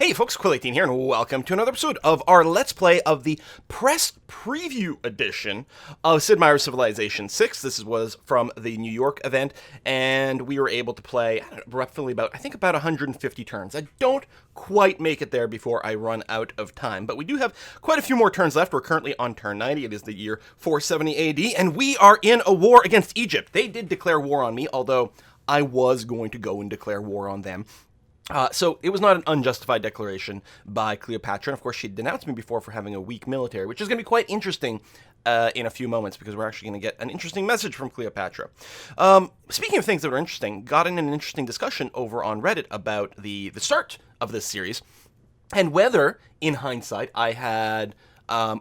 Hey folks, Quill18 here, and welcome to another episode of our Let's Play of the Press Preview Edition of Sid Meier's Civilization 6. This was from the New York event, and we were able to play, roughly about 150 turns. I don't quite make it there before I run out of time, but we do have quite a few more turns left. We're currently on turn 90. It is the year 470 AD, and we are in a war against Egypt. They did declare war on me, although I was going to go and declare war on them. So it was not an unjustified declaration by Cleopatra, and of course she denounced me before for having a weak military, which is going to be quite interesting in a few moments, because we're actually going to get an interesting message from Cleopatra. Speaking of things that are interesting, got in an interesting discussion over on Reddit about the start of this series, and whether, in hindsight, I had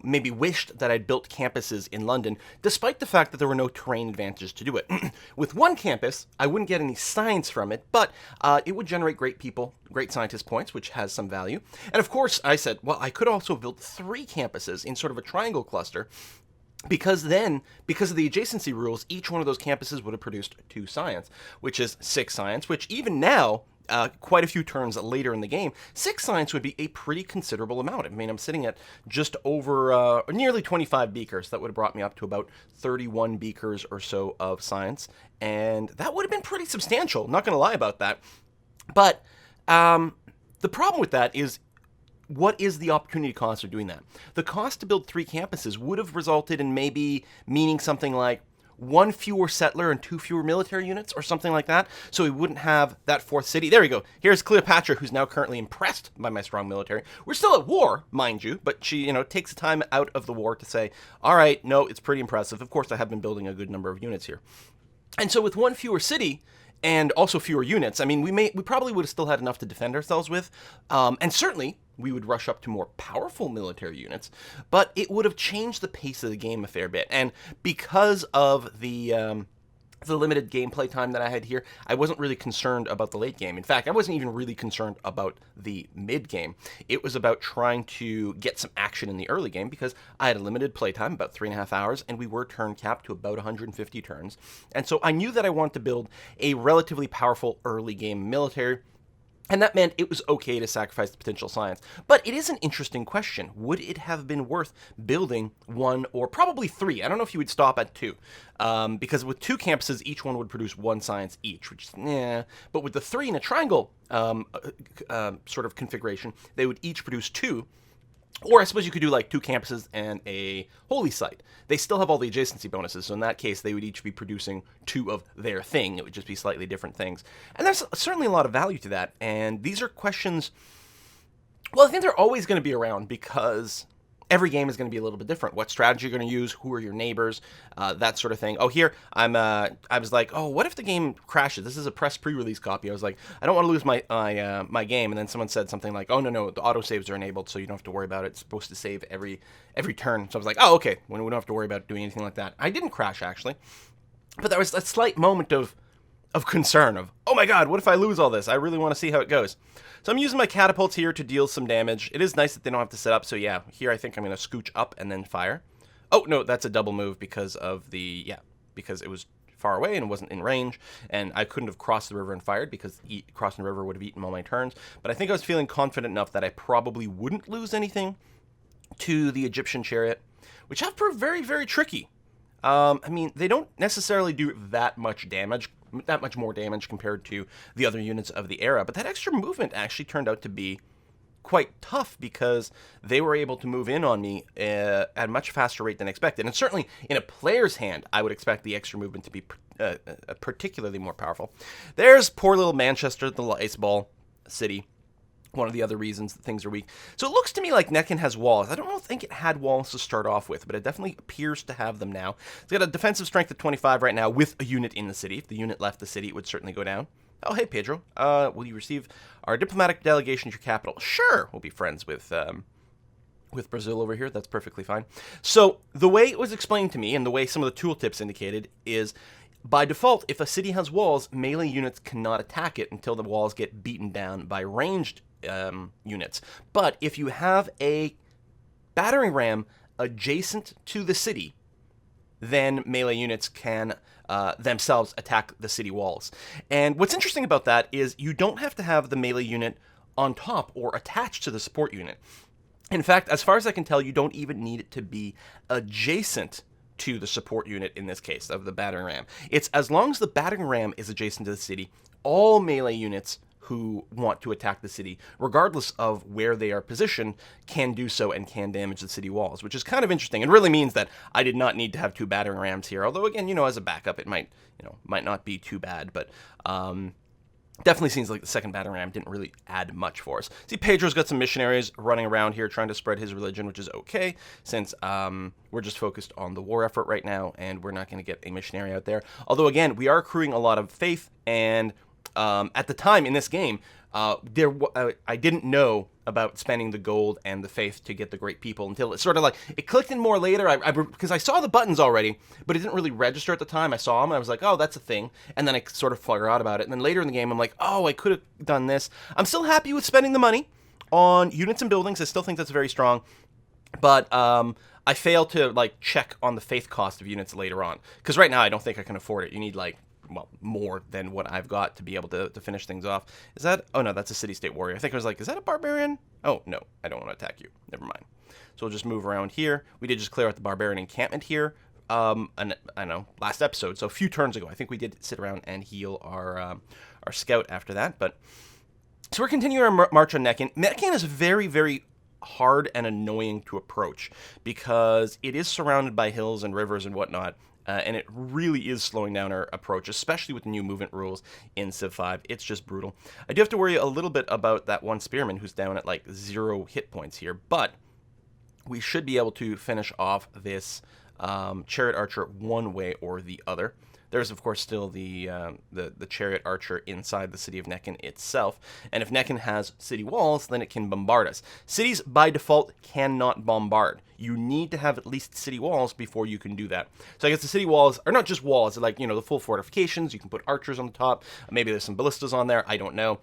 maybe wished that I'd built campuses in London, despite the fact that there were no terrain advantages to do it. With one campus, I wouldn't get any science from it, but it would generate great people, great scientist points, which has some value. And of course, I said, well, I could also build 3 campuses in sort of a triangle cluster, because then, because of the adjacency rules, each one of those campuses would have produced 2 science, which is 6 science, which even now, quite a few turns later in the game, 6 science would be a pretty considerable amount. I mean, I'm sitting at just over nearly 25 beakers. That would have brought me up to about 31 beakers or so of science, and that would have been pretty substantial. Not going to lie about that. But the problem with that is, what is the opportunity cost of doing that? The cost to build 3 campuses would have resulted in maybe meaning something like 1 fewer settler and 2 fewer military units, or something like that, so we wouldn't have that 4th city. There we go. Here's Cleopatra, who's now currently impressed by my strong military. We're still at war, mind you, but she, takes the time out of the war to say, all right, no, it's pretty impressive. Of course, I have been building a good number of units here. And so with 1 fewer city, and also fewer units, I mean, we probably would have still had enough to defend ourselves with, and certainly we would rush up to more powerful military units, but it would have changed the pace of the game a fair bit. And because of the limited gameplay time that I had here, I wasn't really concerned about the late game. In fact, I wasn't even really concerned about the mid game. It was about trying to get some action in the early game, because I had a limited playtime, about 3.5 hours, and we were turn capped to about 150 turns. And so I knew that I wanted to build a relatively powerful early game military, and that meant it was okay to sacrifice the potential science. But it is an interesting question. Would it have been worth building 1 or probably 3? I don't know if you would stop at 2. Because with 2 campuses, each one would produce 1 science each, which is, But with the 3 in a triangle sort of configuration, they would each produce 2. Or I suppose you could do like 2 campuses and a holy site. They still have all the adjacency bonuses, so in that case, they would each be producing 2 of their thing. It would just be slightly different things. And there's certainly a lot of value to that. And these are questions, well, I think they're always going to be around, because every game is going to be a little bit different. What strategy you're going to use, who are your neighbors, that sort of thing. Oh, here, I was like, oh, what if the game crashes? This is a press pre-release copy. I was like, I don't want to lose my game. And then someone said something like, oh, no, the autosaves are enabled, so you don't have to worry about it. It's supposed to save every turn. So I was like, oh, okay, we don't have to worry about doing anything like that. I didn't crash, actually. But there was a slight moment of concern of, oh my god, what if I lose all this? I really want to see how it goes. So I'm using my catapults here to deal some damage. It is nice that they don't have to set up, so yeah, here I think I'm going to scooch up and then fire. Oh, no, that's a double move because of because it was far away and wasn't in range, and I couldn't have crossed the river and fired, because crossing the river would have eaten all my turns. But I think I was feeling confident enough that I probably wouldn't lose anything to the Egyptian chariot, which have proved very, very tricky. I mean, they don't necessarily do that much more damage compared to the other units of the era, but that extra movement actually turned out to be quite tough, because they were able to move in on me at a much faster rate than expected. And certainly in a player's hand, I would expect the extra movement to be particularly more powerful. There's poor little Manchester, the ice ball city. One of the other reasons that things are weak. So it looks to me like Necken has walls. I don't think it had walls to start off with, but it definitely appears to have them now. It's got a defensive strength of 25 right now with a unit in the city. If the unit left the city, it would certainly go down. Oh, hey, Pedro. Will you receive our diplomatic delegation to your capital? Sure. We'll be friends with Brazil over here. That's perfectly fine. So the way it was explained to me, and the way some of the tooltips indicated, is by default, if a city has walls, melee units cannot attack it until the walls get beaten down by ranged units. But if you have a battering ram adjacent to the city, then melee units can themselves attack the city walls. And what's interesting about that is you don't have to have the melee unit on top or attached to the support unit. In fact, as far as I can tell, you don't even need it to be adjacent to the support unit in this case of the battering ram. It's as long as the battering ram is adjacent to the city, all melee units who want to attack the city, regardless of where they are positioned, can do so and can damage the city walls, which is kind of interesting. It really means that I did not need to have 2 battering rams here, although again, as a backup, it might not be too bad, but definitely seems like the second battering ram didn't really add much for us. See, Pedro's got some missionaries running around here trying to spread his religion, which is okay, since we're just focused on the war effort right now, and we're not going to get a missionary out there. Although, again, we are accruing a lot of faith, and at the time in this game, I didn't know about spending the gold and the faith to get the great people until it sort of it clicked in more later, because I saw the buttons already, but it didn't really register at the time. I saw them, and I was like, oh, that's a thing, and then I sort of forgot about it, and then later in the game, I'm like, oh, I could have done this. I'm still happy with spending the money on units and buildings. I still think that's very strong, but I failed to check on the faith cost of units later on, because right now I don't think I can afford it. You need more than what I've got to be able to finish things off. Is that... Oh, no, that's a city-state warrior. I think I was like, is that a barbarian? Oh, no, I don't want to attack you. Never mind. So we'll just move around here. We did just clear out the barbarian encampment here, and I don't know, last episode, so a few turns ago. I think we did sit around and heal our scout after that, but... So we're continuing our march on Necken. Necken is very, very hard and annoying to approach, because it is surrounded by hills and rivers and whatnot, and it really is slowing down our approach, especially with the new movement rules in Civ 5. It's just brutal. I do have to worry a little bit about that one spearman who's down at 0 hit points here, but we should be able to finish off this chariot archer one way or the other. There's, of course, still the chariot archer inside the city of Necken itself, and if Necken has city walls, then it can bombard us. Cities, by default, cannot bombard. You need to have at least city walls before you can do that. So I guess the city walls are not just walls, they're the full fortifications. You can put archers on the top. Maybe there's some ballistas on there. I don't know.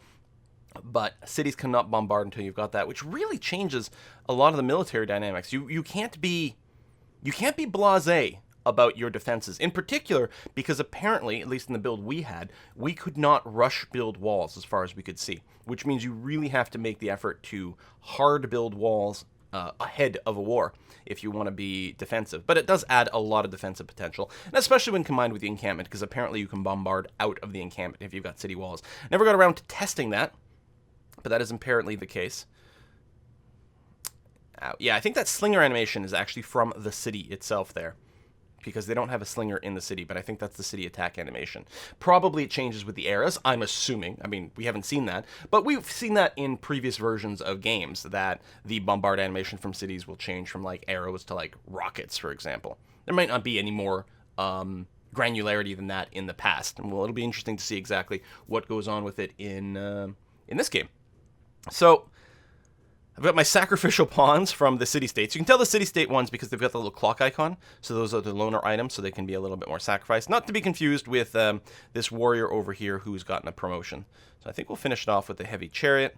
But cities cannot bombard until you've got that, which really changes a lot of the military dynamics. You can't be blasé about your defenses, in particular because apparently, at least in the build we had, we could not rush build walls as far as we could see, which means you really have to make the effort to hard build walls ahead of a war if you want to be defensive. But it does add a lot of defensive potential, and especially when combined with the encampment, because apparently you can bombard out of the encampment if you've got city walls. Never got around to testing that, but that is apparently the case. Yeah, I think that slinger animation is actually from the city itself there, because they don't have a slinger in the city, but I think that's the city attack animation. Probably it changes with the eras, I'm assuming. I mean, we haven't seen that, but we've seen that in previous versions of games, that the bombard animation from cities will change from arrows to rockets, for example. There might not be any more granularity than that in the past, and well, it'll be interesting to see exactly what goes on with it in this game. So I've got my sacrificial pawns from the city-states. You can tell the city-state ones because they've got the little clock icon. So those are the loner items, so they can be a little bit more sacrificed. Not to be confused with this warrior over here who's gotten a promotion. So I think we'll finish it off with the heavy chariot,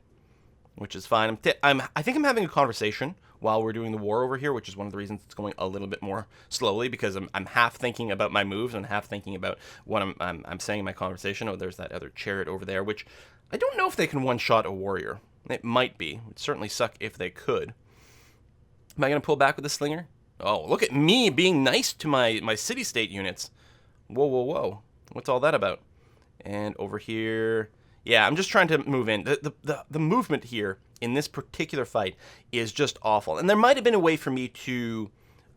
which is fine. I think I'm having a conversation while we're doing the war over here, which is one of the reasons it's going a little bit more slowly, because I'm half thinking about my moves and half thinking about what I'm saying in my conversation. Oh, there's that other chariot over there, which I don't know if they can one-shot a warrior. It might be. It would certainly suck if they could. Am I going to pull back with the slinger? Oh, look at me being nice to my city-state units. Whoa, whoa, whoa. What's all that about? And over here... Yeah, I'm just trying to move in. The movement here in this particular fight is just awful. And there might have been a way for me to...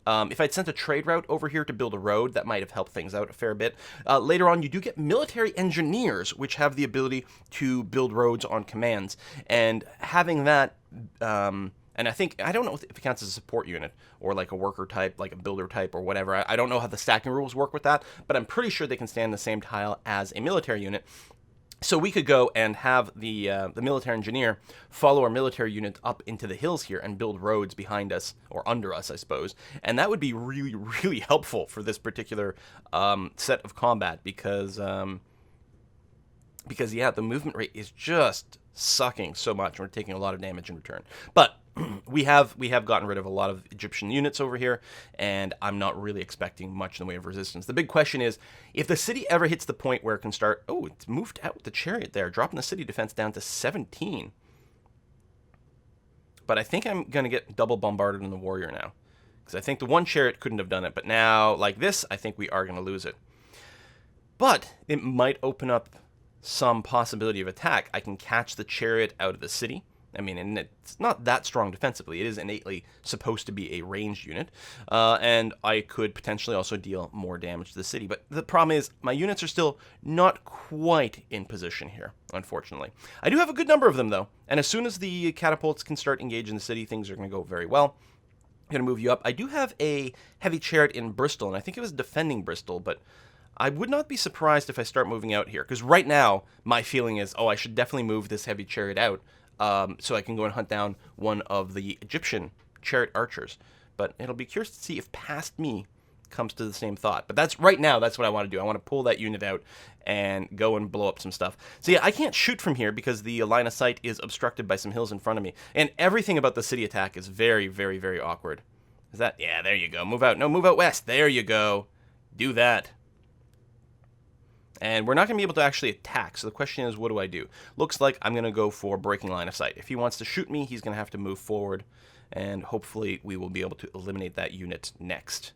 if I'd sent a trade route over here to build a road, that might have helped things out a fair bit. Later on, you do get military engineers, which have the ability to build roads on commands. And having that, and I don't know if it counts as a support unit, or a worker type, a builder type, or whatever. I don't know how the stacking rules work with that, but I'm pretty sure they can stand the same tile as a military unit. So we could go and have the military engineer follow our military unit up into the hills here and build roads behind us, or under us, I suppose. And that would be really, really helpful for this particular set of combat, because yeah, the movement rate is just sucking so much. We're taking a lot of damage in return. But we have gotten rid of a lot of Egyptian units over here, and I'm not really expecting much in the way of resistance. The big question is, if the city ever hits the point where it can start... Oh, it's moved out with the chariot there, dropping the city defense down to 17. But I think I'm going to get double bombarded in the warrior now. Because I think the one chariot couldn't have done it. But now, like this, I think we are going to lose it. But it might open up some possibility of attack. I can catch the chariot out of the city. I mean, and it's not that strong defensively. It is innately supposed to be a ranged unit. And I could potentially also deal more damage to the city. But the problem is, my units are still not quite in position here, unfortunately. I do have a good number of them, though. And as soon as the catapults can start engaging the city, things are going to go very well. I'm going to move you up. I do have a heavy chariot in Bristol, and I think it was defending Bristol, but I would not be surprised if I start moving out here. Because right now, my feeling is, I should definitely move this heavy chariot out. So I can go and hunt down one of the Egyptian chariot archers. But it'll be curious to see if past me comes to the same thought. But that's right now, that's what I want to do. I want to pull that unit out and go and blow up some stuff. So yeah, I can't shoot from here because the line of sight is obstructed by some hills in front of me. And everything about the city attack is very, very, very awkward. Is that? Yeah, there you go. Move out. No, move out west. There you go. Do that. And we're not going to be able to actually attack, so the question is, what do I do? Looks like I'm going to go for breaking line of sight. If he wants to shoot me, he's going to have to move forward, and hopefully we will be able to eliminate that unit next.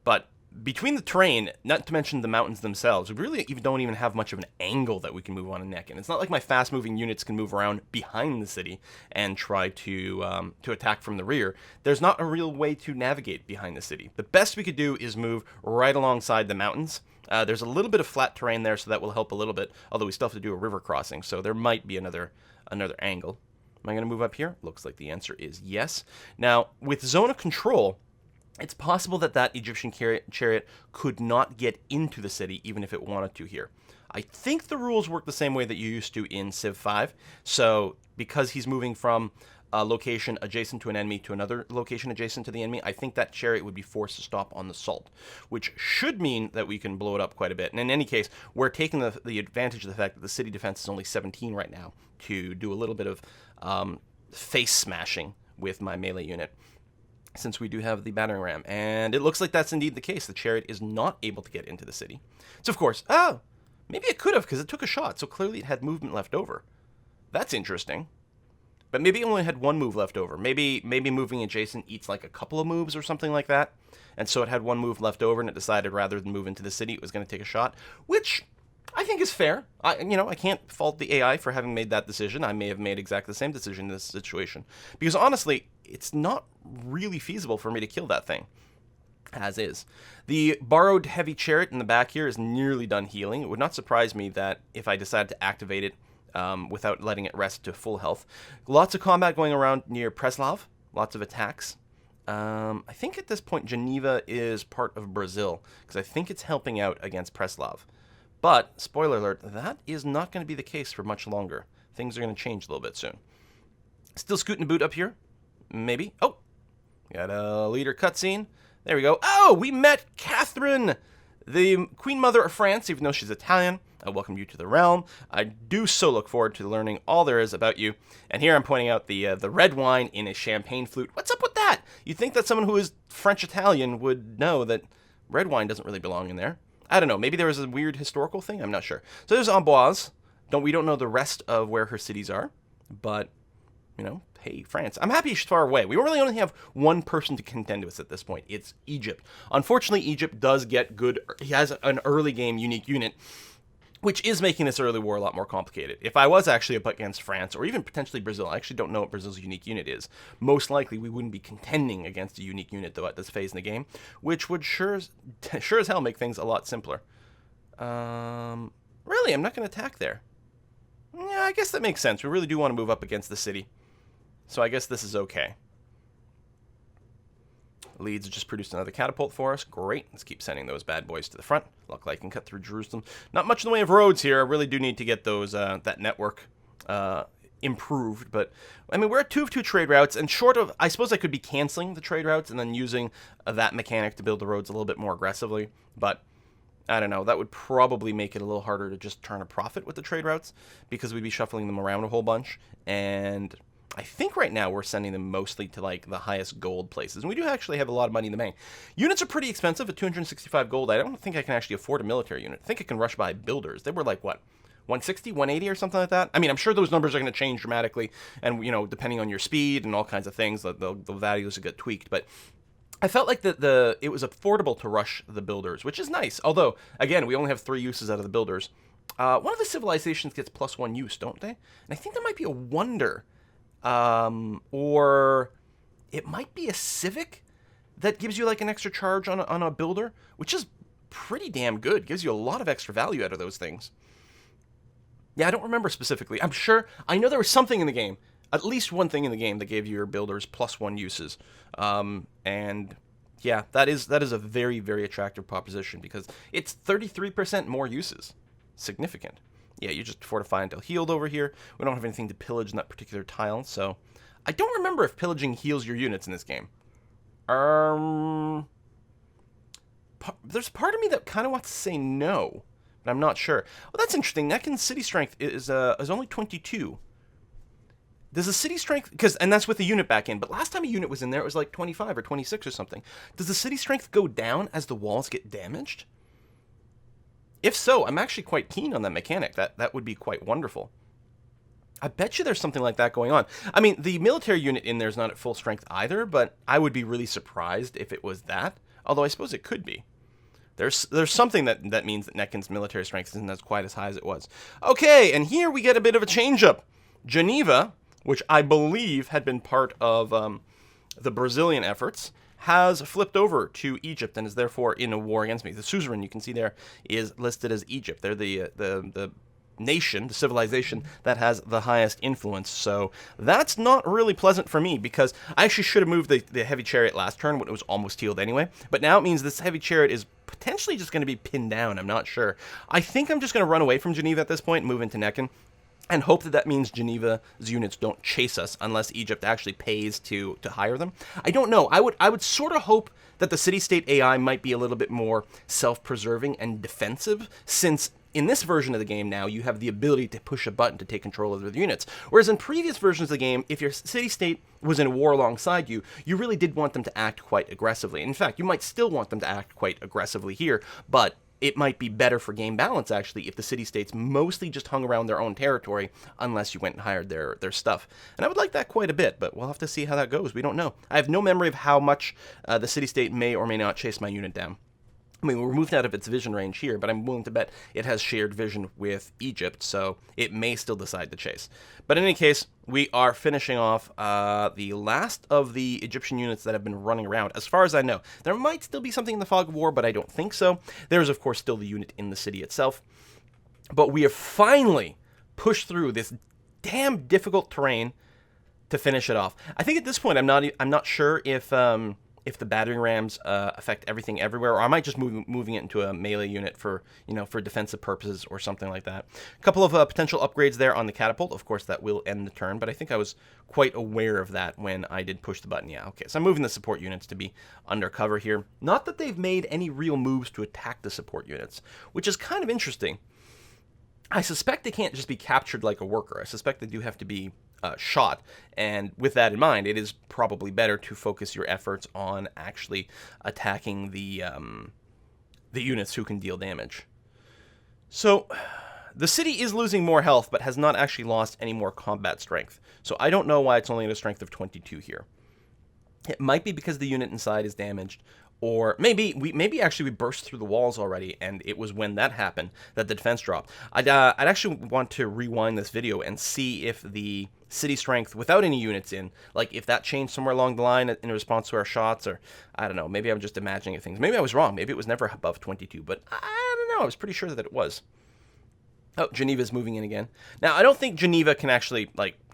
But between the terrain, not to mention the mountains themselves, we really don't even have much of an angle that we can move on a neck. And it's not like my fast-moving units can move around behind the city and try to attack from the rear. There's not a real way to navigate behind the city. The best we could do is move right alongside the mountains. There's a little bit of flat terrain there, so that will help a little bit, although we still have to do a river crossing, so there might be another angle. Am I going to move up here? Looks like the answer is yes. Now, with zone of control, it's possible that Egyptian chariot could not get into the city, even if it wanted to here. I think the rules work the same way that you used to in Civ 5, so because he's moving from a location adjacent to an enemy to another location adjacent to the enemy, I think that chariot would be forced to stop on the salt, which should mean that we can blow it up quite a bit. And in any case, we're taking the advantage of the fact that the city defense is only 17 right now to do a little bit of face smashing with my melee unit, since we do have the battering ram. And it looks like that's indeed the case. The chariot is not able to get into the city. So, of course, maybe it could have, because it took a shot, so clearly it had movement left over. That's interesting. But maybe it only had one move left over. Maybe moving adjacent eats like a couple of moves or something like that. And so it had one move left over, and it decided rather than move into the city, it was going to take a shot, which I think is fair. I can't fault the AI for having made that decision. I may have made exactly the same decision in this situation. Because honestly, it's not really feasible for me to kill that thing, as is. The borrowed heavy chariot in the back here is nearly done healing. It would not surprise me that if I decided to activate it without letting it rest to full health. Lots of combat going around near Preslav. Lots of attacks. I think at this point Geneva is part of Brazil, because I think it's helping out against Preslav. But, spoiler alert, that is not going to be the case for much longer. Things are going to change a little bit soon. Still scooting a boot up here? Maybe. Oh, got a leader cutscene. There we go. Oh, we met Catherine, the Queen Mother of France, even though she's Italian. I welcome you to the realm. I do so look forward to learning all there is about you. And here I'm pointing out the red wine in a champagne flute. What's up with that? You'd think that someone who is French-Italian would know that red wine doesn't really belong in there. I don't know. Maybe there was a weird historical thing. I'm not sure. So there's Amboise. We don't know the rest of where her cities are. But, hey, France. I'm happy she's far away. We really only have one person to contend with at this point. It's Egypt. Unfortunately, Egypt does get good. He has an early game unique unit, which is making this early war a lot more complicated. If I was actually up against France, or even potentially Brazil, I actually don't know what Brazil's unique unit is. Most likely, we wouldn't be contending against a unique unit, though, at this phase in the game, which would sure as hell make things a lot simpler. Really, I'm not going to attack there. Yeah, I guess that makes sense. We really do want to move up against the city. So I guess this is okay. Leeds just produced another catapult for us. Great. Let's keep sending those bad boys to the front. Luckily I can cut through Jerusalem. Not much in the way of roads here. I really do need to get those that network improved. But, I mean, we're at 2 of 2 trade routes. And short of, I suppose I could be canceling the trade routes and then using that mechanic to build the roads a little bit more aggressively. But, I don't know. That would probably make it a little harder to just turn a profit with the trade routes, because we'd be shuffling them around a whole bunch. And I think right now we're sending them mostly to, like, the highest gold places. And we do actually have a lot of money in the bank. Units are pretty expensive at 265 gold. I don't think I can actually afford a military unit. I think I can rush by builders. They were like, what, 160, 180 or something like that. I mean, I'm sure those numbers are going to change dramatically, and depending on your speed and all kinds of things, the values will get tweaked. But I felt like it was affordable to rush the builders, which is nice. Although, again, we only have 3 uses out of the builders. One of the civilizations gets +1 use, don't they? And I think there might be a wonder, or it might be a civic that gives you like an extra charge on a builder, which is pretty damn good. Gives you a lot of extra value out of those things. Yeah, I don't remember specifically. I know there was something in the game, at least one thing in the game that gave your builders +1 uses. And yeah, that is a very, very attractive proposition because it's 33% more uses. Significant. Yeah, you just fortify until healed over here. We don't have anything to pillage in that particular tile, so I don't remember if pillaging heals your units in this game. There's part of me that kind of wants to say no, but I'm not sure. Well, that's interesting. Neckin's city strength is only 22. Does the city strength, and that's with the unit back in, but last time a unit was in there, it was like 25 or 26 or something. Does the city strength go down as the walls get damaged? If so, I'm actually quite keen on that mechanic. That would be quite wonderful. I bet you there's something like that going on. I mean, the military unit in there is not at full strength either, but I would be really surprised if it was that. Although I suppose it could be. There's something that means that Neckin's military strength isn't as quite as high as it was. Okay, and here we get a bit of a change-up. Geneva, which I believe had been part of the Brazilian efforts, has flipped over to Egypt and is therefore in a war against me. The suzerain, you can see there, is listed as Egypt. They're the nation, the civilization that has the highest influence. So that's not really pleasant for me because I actually should have moved the heavy chariot last turn when it was almost healed anyway. But now it means this heavy chariot is potentially just going to be pinned down. I'm not sure. I think I'm just going to run away from Geneva at this point and move into Neckin. And hope that means Geneva's units don't chase us unless Egypt actually pays to hire them. I don't know. I would sort of hope that the city-state AI might be a little bit more self-preserving and defensive, since in this version of the game now, you have the ability to push a button to take control of the units. Whereas in previous versions of the game, if your city-state was in a war alongside you, you really did want them to act quite aggressively. In fact, you might still want them to act quite aggressively here, but it might be better for game balance, actually, if the city-states mostly just hung around their own territory unless you went and hired their stuff. And I would like that quite a bit, but we'll have to see how that goes. We don't know. I have no memory of how much the city-state may or may not chase my unit down. I mean, we're moved out of its vision range here, but I'm willing to bet it has shared vision with Egypt, so it may still decide to chase. But in any case, we are finishing off the last of the Egyptian units that have been running around, as far as I know. There might still be something in the Fog of War, but I don't think so. There's, of course, still the unit in the city itself. But we have finally pushed through this damn difficult terrain to finish it off. I think at this point, I'm not sure if the battering rams affect everything everywhere, or I might just moving it into a melee unit for defensive purposes or something like that. A couple of potential upgrades there on the catapult. Of course, that will end the turn, but I think I was quite aware of that when I did push the button. Yeah, okay, so I'm moving the support units to be undercover here. Not that they've made any real moves to attack the support units, which is kind of interesting. I suspect they can't just be captured like a worker. I suspect they do have to be shot, and with that in mind, it is probably better to focus your efforts on actually attacking the units who can deal damage. So the city is losing more health, but has not actually lost any more combat strength. So I don't know why it's only at a strength of 22 here. It might be because the unit inside is damaged, or maybe actually we burst through the walls already, and it was when that happened that the defense dropped. I'd actually want to rewind this video and see if the city strength without any units in, like if that changed somewhere along the line in response to our shots, or I don't know, maybe I'm just imagining things. Maybe I was wrong. Maybe it was never above 22, but I don't know. I was pretty sure that it was. Oh, Geneva's moving in again. Now, I don't think Geneva can actually,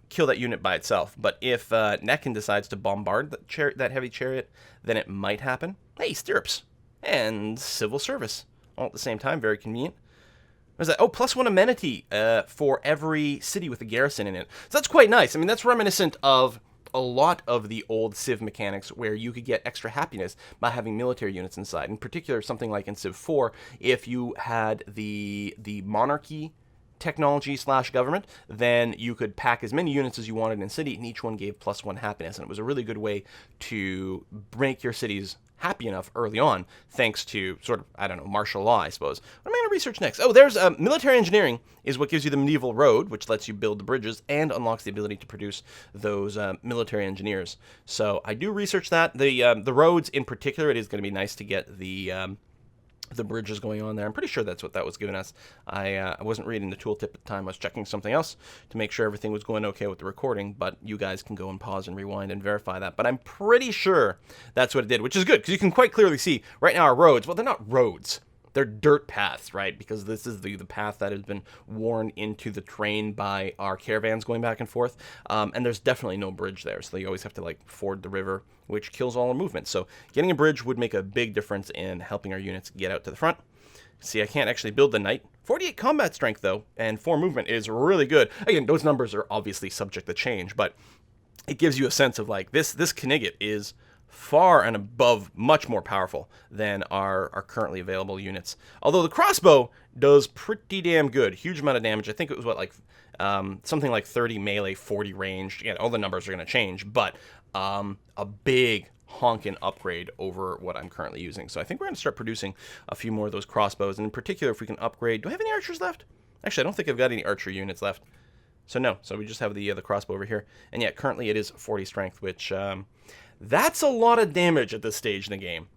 kill that unit by itself, but if Neckin decides to bombard that heavy chariot, then it might happen. Hey, stirrups and civil service all at the same time. Very convenient. What is that? Oh, +1 amenity for every city with a garrison in it. So that's quite nice. I mean, that's reminiscent of a lot of the old Civ mechanics where you could get extra happiness by having military units inside. In particular, something like in Civ 4, if you had the monarchy technology / government, then you could pack as many units as you wanted in city, and each one gave +1 happiness, and it was a really good way to make your cities happy enough early on, thanks to sort of, I don't know, martial law, I suppose. What am I going to research next? Oh, there's military engineering is what gives you the medieval road, which lets you build the bridges and unlocks the ability to produce those military engineers. So I do research that. The roads in particular, it is going to be nice to get the bridges going on there. I'm pretty sure that's what that was giving us. I wasn't reading the tooltip at the time. I was checking something else to make sure everything was going okay with the recording, but you guys can go and pause and rewind and verify that. But I'm pretty sure that's what it did, which is good because you can quite clearly see right now our roads, well, they're not roads. They're dirt paths, right? Because this is the path that has been worn into the terrain by our caravans going back and forth. And there's definitely no bridge there, so you always have to like ford the river, which kills all our movement. So getting a bridge would make a big difference in helping our units get out to the front. See, I can't actually build the knight. 48 combat strength, though, and 4 movement is really good. Again, those numbers are obviously subject to change, but it gives you a sense of like this Knigget is far and above much more powerful than our currently available units. Although the crossbow does pretty damn good. Huge amount of damage. I think it was what, like something like 30 melee, 40 range. Again, all the numbers are going to change, but a big honkin' upgrade over what I'm currently using. So I think we're going to start producing a few more of those crossbows, and in particular if we can upgrade. Do I have any archers left? Actually, I don't think I've got any archer units left. So no, so we just have the crossbow over here. And yeah, currently it is 40 strength, which that's a lot of damage at this stage in the game.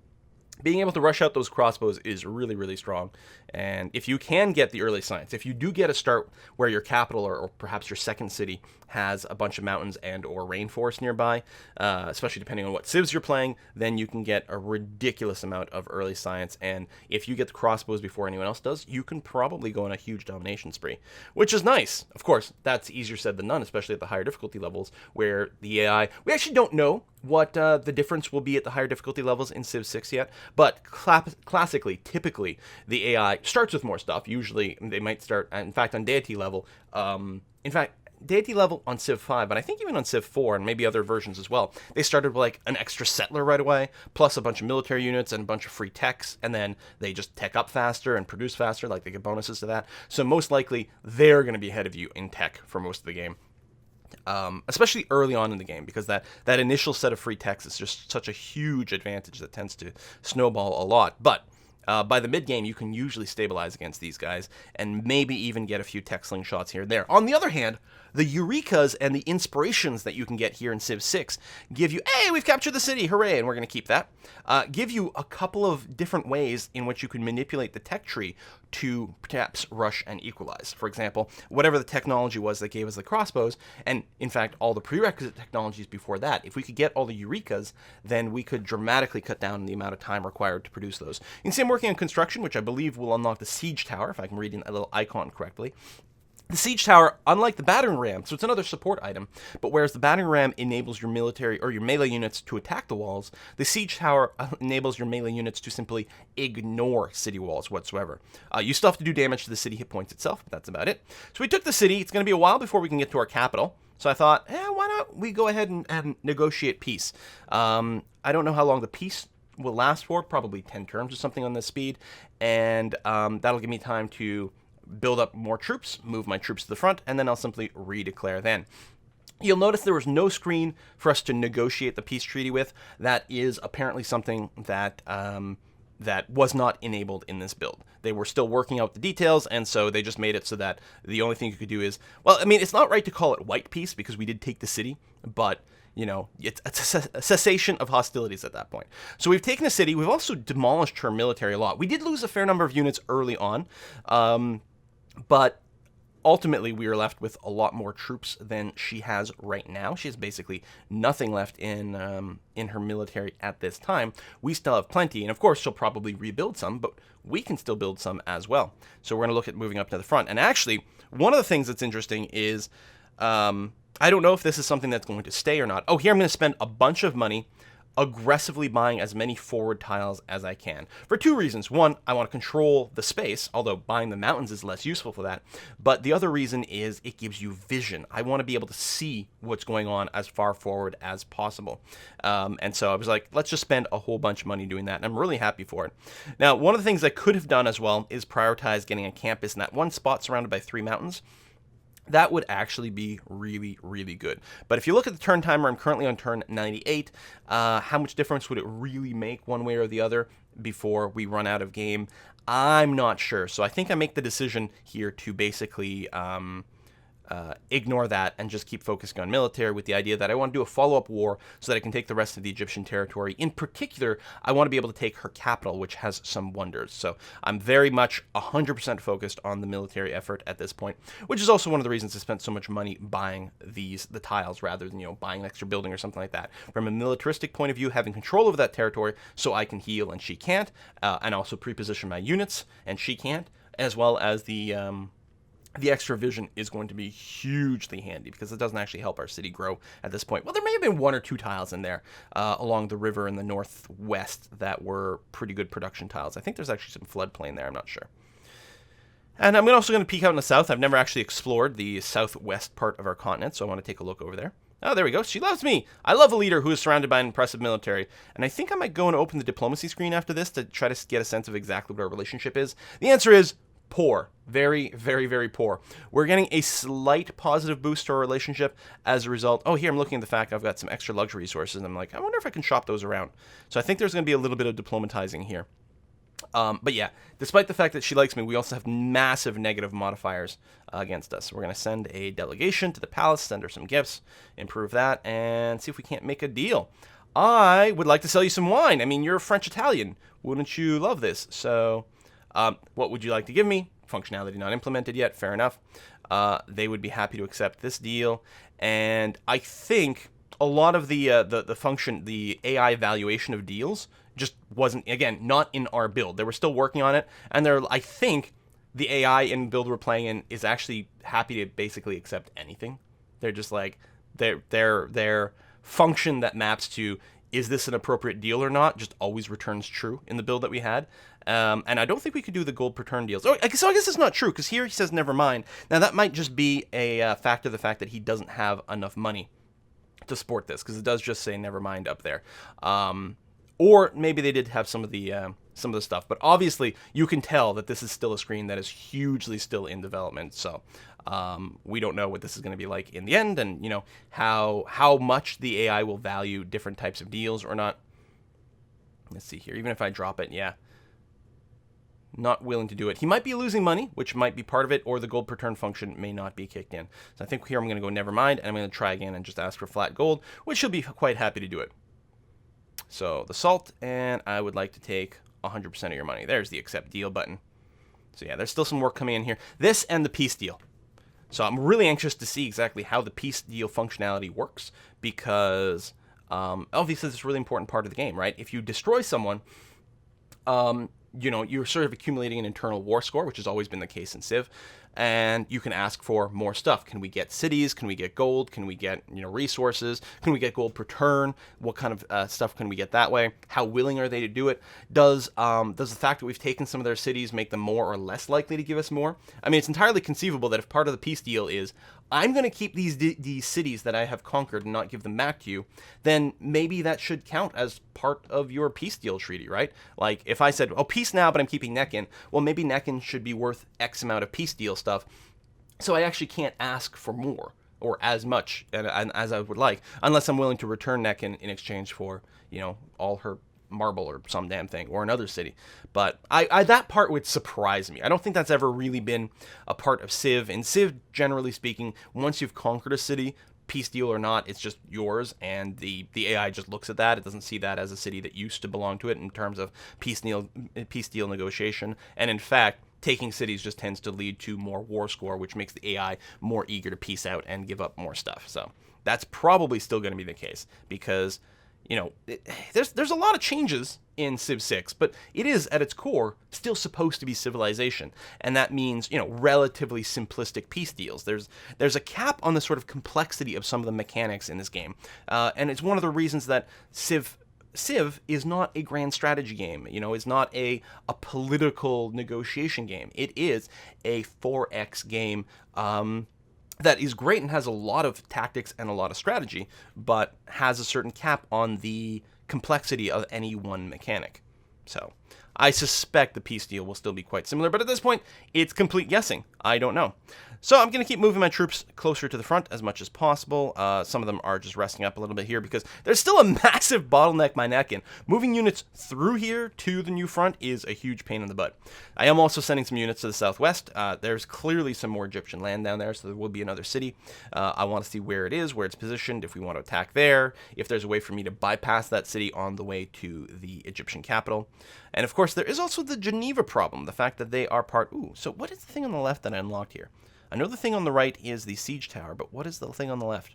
Being able to rush out those crossbows is really, really strong. And if you can get the early science, if you do get a start where your capital or perhaps your second city has a bunch of mountains and or rainforest nearby, especially depending on what civs you're playing, then you can get a ridiculous amount of early science. And if you get the crossbows before anyone else does, you can probably go on a huge domination spree, which is nice. Of course, that's easier said than done, especially at the higher difficulty levels where the AI, we actually don't know what the difference will be at the higher difficulty levels in Civ 6 yet, but classically, typically, the AI starts with more stuff. Usually, they might start, in fact, on deity level, deity level on Civ 5, but I think even on Civ 4 and maybe other versions as well, they started with like an extra settler right away, plus a bunch of military units and a bunch of free techs, and then they just tech up faster and produce faster, like they get bonuses to that. So most likely, they're going to be ahead of you in tech for most of the game. Especially early on in the game, because that initial set of free techs is just such a huge advantage that tends to snowball a lot. But by the mid-game, you can usually stabilize against these guys and maybe even get a few tech slingshots here and there. On the other hand, the Eurekas and the inspirations that you can get here in Civ 6 give you, hey, we've captured the city, hooray, and we're going to keep that. Give you a couple of different ways in which you can manipulate the tech tree to perhaps rush and equalize. For example, whatever the technology was that gave us the crossbows, and in fact, all the prerequisite technologies before that, if we could get all the Eurekas, then we could dramatically cut down the amount of time required to produce those. You can see I'm working on construction, which I believe will unlock the siege tower, if I can read in a little icon correctly. The siege tower, unlike the battering ram, so it's another support item, but whereas the battering ram enables your military or your melee units to attack the walls, the siege tower enables your melee units to simply ignore city walls whatsoever. You still have to do damage to the city hit points itself, but that's about it. So we took the city. It's going to be a while before we can get to our capital. So I thought, why not we go ahead and negotiate peace? I don't know how long the peace will last for, probably 10 turns or something on this speed, and that'll give me time to build up more troops, move my troops to the front, and then I'll simply redeclare then. You'll notice there was no screen for us to negotiate the peace treaty with. That is apparently something that that was not enabled in this build. They were still working out the details, and so they just made it so that the only thing you could do is, well, I mean, it's not right to call it white peace because we did take the city, but you know, it's a cessation of hostilities at that point. So we've taken a city. We've also demolished her military a lot. We did lose a fair number of units early on, but ultimately we are left with a lot more troops than she has right now. She has basically nothing left in her military at this time. We still have plenty, and of course she'll probably rebuild some, but we can still build some as well. So we're going to look at moving up to the front. And actually, one of the things that's interesting is, I don't know if this is something that's going to stay or not. Oh, here I'm going to spend a bunch of money aggressively buying as many forward tiles as I can. For two reasons. One, I want to control the space, although buying the mountains is less useful for that. But the other reason is it gives you vision. I want to be able to see what's going on as far forward as possible. And so I was like, let's just spend a whole bunch of money doing that. And I'm really happy for it. Now, one of the things I could have done as well is prioritize getting a campus in that one spot surrounded by 3 mountains. That would actually be really, really good. But if you look at the turn timer, I'm currently on turn 98. How much difference would it really make one way or the other before we run out of game? I'm not sure. So I think I make the decision here to basically ignore that and just keep focusing on military, with the idea that I want to do a follow-up war so that I can take the rest of the Egyptian territory. In particular, I want to be able to take her capital, which has some wonders. So I'm very much 100% focused on the military effort at this point, which is also one of the reasons I spent so much money buying the tiles rather than, buying an extra building or something like that. From a militaristic point of view, having control over that territory so I can heal and she can't, and also pre-position my units and she can't, as well as the extra vision is going to be hugely handy because it doesn't actually help our city grow at this point. Well, there may have been 1 or 2 tiles in there along the river in the northwest that were pretty good production tiles. I think there's actually some floodplain there. I'm not sure. And I'm also going to peek out in the south. I've never actually explored the southwest part of our continent, so I want to take a look over there. Oh, there we go. She loves me. I love a leader who is surrounded by an impressive military. And I think I might go and open the diplomacy screen after this to try to get a sense of exactly what our relationship is. The answer is poor. Very, very, very poor. We're getting a slight positive boost to our relationship as a result. Oh, here I'm looking at the fact I've got some extra luxury resources, and I'm like, I wonder if I can shop those around. So I think there's going to be a little bit of diplomatizing here. But yeah, despite the fact that she likes me, we also have massive negative modifiers against us. We're going to send a delegation to the palace, send her some gifts, improve that, and see if we can't make a deal. I would like to sell you some wine. I mean, you're French-Italian. Wouldn't you love this? So what would you like to give me? Functionality not implemented yet. Fair enough. They would be happy to accept this deal. And I think a lot of the function, the AI evaluation of deals just wasn't, again, not in our build. They were still working on it. And I think the AI in build we're playing in is actually happy to basically accept anything. They're just like, their function that maps to, is this an appropriate deal or not, just always returns true in the build that we had. And I don't think we could do the gold per turn deals. So I guess it's not true, because here he says never mind. Now that might just be a factor of the fact that he doesn't have enough money to support this, because it does just say never mind up there. Or maybe they did have some of the stuff, but obviously you can tell that this is still a screen that is hugely still in development. So we don't know what this is going to be like in the end, and how much the AI will value different types of deals or not. Let's see here. Even if I drop it, yeah, not willing to do it. He might be losing money, which might be part of it, or the gold per turn function may not be kicked in. So I think here I'm going to go never mind, and I'm going to try again and just ask for flat gold, which she'll be quite happy to do it. So the salt, and I would like to take 100% of your money. There's the accept deal button. So yeah, there's still some work coming in here. This and the peace deal. So I'm really anxious to see exactly how the peace deal functionality works, because obviously this is a really important part of the game, right? If you destroy someone, you're sort of accumulating an internal war score, which has always been the case in Civ, and you can ask for more stuff. Can we get cities? Can we get gold? Can we get resources? Can we get gold per turn? What kind of stuff can we get that way? How willing are they to do it? Does the fact that we've taken some of their cities make them more or less likely to give us more? I mean, it's entirely conceivable that if part of the peace deal is, I'm going to keep these cities that I have conquered and not give them back to you, then maybe that should count as part of your peace deal treaty, right? Like, if I said, oh, peace now, but I'm keeping Nekin, well, maybe Nekin should be worth X amount of peace deal stuff, so I actually can't ask for more or as much as I would like, unless I'm willing to return Nekin in exchange for, all her marble or some damn thing, or another city. But that part would surprise me. I don't think that's ever really been a part of Civ. In Civ, generally speaking, once you've conquered a city, peace deal or not, it's just yours, and the AI just looks at that. It doesn't see that as a city that used to belong to it in terms of peace deal negotiation. And in fact, taking cities just tends to lead to more war score, which makes the AI more eager to peace out and give up more stuff. So that's probably still going to be the case, because there's a lot of changes in Civ 6, but it is at its core still supposed to be civilization, and that means relatively simplistic peace deals. There's a cap on the sort of complexity of some of the mechanics in this game, and it's one of the reasons that Civ is not a grand strategy game. It's not a political negotiation game. It is a 4X game that is great and has a lot of tactics and a lot of strategy, but has a certain cap on the complexity of any one mechanic. So I suspect the peace deal will still be quite similar, but at this point, it's complete guessing. I don't know. So I'm going to keep moving my troops closer to the front as much as possible. Some of them are just resting up a little bit here because there's still a massive bottleneck my neck in. Moving units through here to the new front is a huge pain in the butt. I am also sending some units to the southwest. There's clearly some more Egyptian land down there, so there will be another city. I want to see where it is, where it's positioned, if we want to attack there, if there's a way for me to bypass that city on the way to the Egyptian capital. And of course, there is also the Geneva problem, the fact that they are part... Ooh, so what is the thing on the left that I unlocked here? I know the thing on the right is the siege tower, but what is the thing on the left?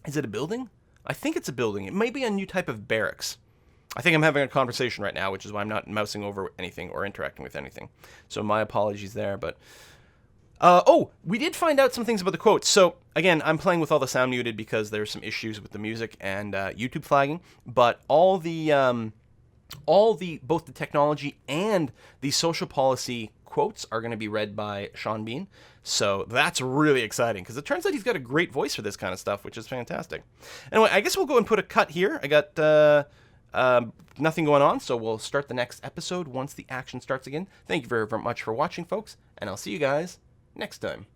Is it a building? I think it's a building. It may be a new type of barracks. I think I'm having a conversation right now, which is why I'm not mousing over anything or interacting with anything. So my apologies there, but... oh, we did find out some things about the quotes. So, again, I'm playing with all the sound muted because there's some issues with the music and YouTube flagging, but all the both the technology and the social policy quotes are going to be read by Sean Bean. So that's really exciting because it turns out he's got a great voice for this kind of stuff, which is fantastic. Anyway, I guess we'll go and put a cut here. I got nothing going on, so we'll start the next episode once the action starts again. Thank you very, very much for watching, folks, and I'll see you guys next time.